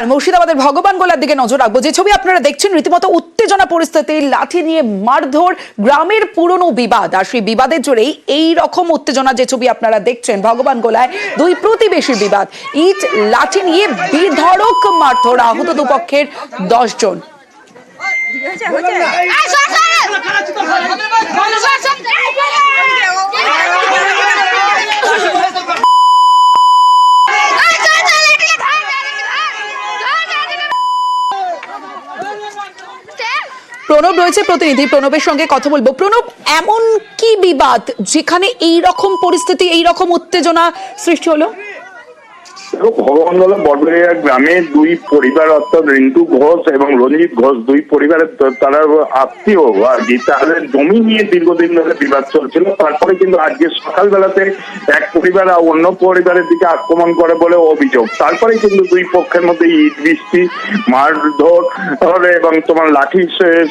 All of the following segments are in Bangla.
মুর্শিদাবাদের ভগবান গোলার দিকে নজর রাখবো। যে ছবি আপনারা দেখছেন, রীতিমতো উত্তেজনা পরিস্থিতি, লাঠি নিয়ে মারধর, গ্রামের পুরনো বিবাদ, আর সেই বিবাদের জোরেই এই রকম উত্তেজনা। যে ছবি আপনারা দেখছেন, ভগবান গোলায় দুই প্রতিবেশীর বিবাদ, ইট লাঠি নিয়ে বেধড়ক মারধর, আহত দুপক্ষের 10 জন। প্রণব রয়েছে প্রতিনিধি, প্রণবের সঙ্গে কথা বলবো। প্রণব, এমন কি বিবাদ যেখানে এই রকম পরিস্থিতি, এই রকম উত্তেজনা সৃষ্টি হলো? ভগবানগোলা বড়বেড়িয়া গ্রামে দুই পরিবার, অর্থাৎ রিন্টু ঘোষ এবং রঞ্জিত ঘোষ, দুই পরিবারের তারা আত্মীয় আর কি, তাদের জমি নিয়ে দীর্ঘদিন ধরে বিবাদ চলছিল। তারপরে কিন্তু আজকে সকালবেলাতে এক পরিবার অন্য পরিবারের দিকে আক্রমণ করে বলে অভিযোগ। তারপরে কিন্তু দুই পক্ষের মধ্যে ইট বৃষ্টি, মারধর এবং তোমার লাঠি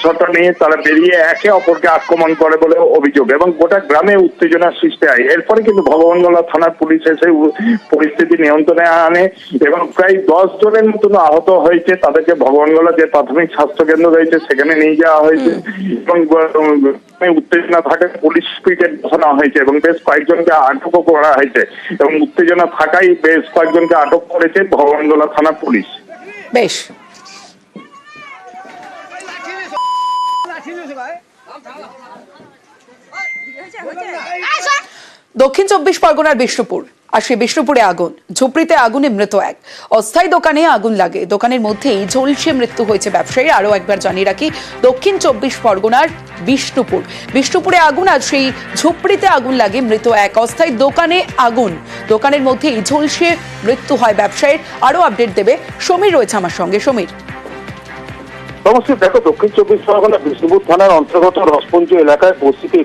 সটা নিয়ে তারা বেরিয়ে একে অপরকে আক্রমণ করে বলে অভিযোগ, এবং গোটা গ্রামে উত্তেজনার সৃষ্টি হয়। এরপরে কিন্তু ভগবানগোলা থানার পুলিশ এসে পরিস্থিতি নিয়ন্ত্রণে আনে এবং প্রায় 10 জনের মতন আহত হয়েছে। তাদেরকে ভগবানগোলা যে প্রাথমিক স্বাস্থ্য কেন্দ্র রয়েছে সেখানে নিয়ে যাওয়া হয়েছে এবং উত্তেজনা থাকে পুলিশ পিকেট বসানো হয়েছে এবং বেশ কয়েকজনকে আটকও করা হয়েছে, এবং উত্তেজনা থাকায় বেশ কয়েকজনকে আটক করেছে ভগবানগোলা থানা পুলিশ। বেশ, দক্ষিণ 24 পরগনার বিষ্ণুপুর, আর সেই বিষ্ণুপুরে আগুন, ঝুপড়িতে আগুনে মৃত এক, অস্থায়ী দোকানে আগুন লাগে, দোকানের মধ্যেই ঝলসে মৃত্যু হয়েছে ব্যবসায়ীর। আরো একবার জানিয়ে রাখি, দক্ষিণ 24 পরগনার বিষ্ণুপুরে আগুন, আর সেই ঝুপড়িতে আগুন লাগে, মৃত এক, অস্থায়ী দোকানে আগুন, দোকানের মধ্যেই ঝলসে মৃত্যু হয় ব্যবসায়ীর। আরো আপডেট দেবে সমীর, রয়েছে আমার সঙ্গে। সমীর, সমস্ত দেখো, দক্ষিণ 24 পরগনা বিষ্ণুপুর থানার অন্তর্গত রসপঞ্চ এলাকায় বস্তিতে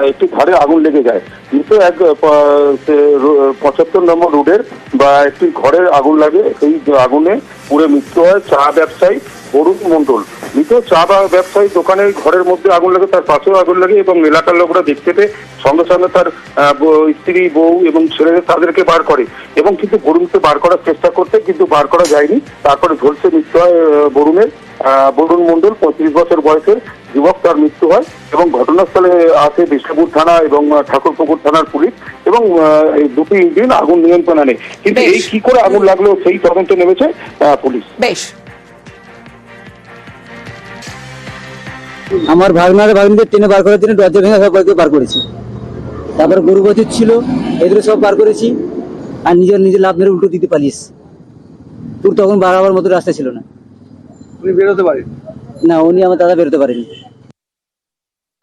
একটি ঘরে আগুন লেগে যায়। কিন্তু 75 নম্বর রোডের বা একটি ঘরের আগুন লাগে। সেই আগুনে পুড়ে মৃত্যু হয় চা ব্যবসায়ী অরুণ মণ্ডল। মৃত চা ব্যবসায়ী দোকানের ঘরের মধ্যে আগুন লাগে, তার পাশেও আগুন লাগে, এবং এলাকার লোকরা দেখতে পেয়ে সঙ্গে সঙ্গে তার স্ত্রী, বউ এবং ছেলেদের তাদেরকে বার করে, এবং কিন্তু বরুণকে বার করার চেষ্টা করতে কিন্তু বার করা যায়নি। তারপরে ঝলসে মৃত্যু হয় বরুণ মণ্ডল, 35 বছর বয়সের যুবক, তার মৃত্যু হয়। এবং ঘটনাস্থলে আসে বিষ্ণুপুর থানা এবং ঠাকুরপুকুর থানার পুলিশ, এবং এই দুটি ইঞ্জিন আগুন নিয়ন্ত্রণে আনে। কিন্তু এই কি করে আগুন লাগলো সেই তদন্তে নেমেছে পুলিশ। বেশ, আমার ভাগ্নিদের টেনে বার করার জন্য দরজা ভেঙে সবাইকে বার করেছি। তারপরে গরু বছর ছিল, এদের সব বার করেছি, আর নিজের লাভ মেরে উল্টো দিতে পালিয়েছি। তোর তখন বাড়াবার মতো রাস্তা ছিল না। উনি বেরোতে পারেন না, উনি আমার দাদা বেরোতে পারেনি।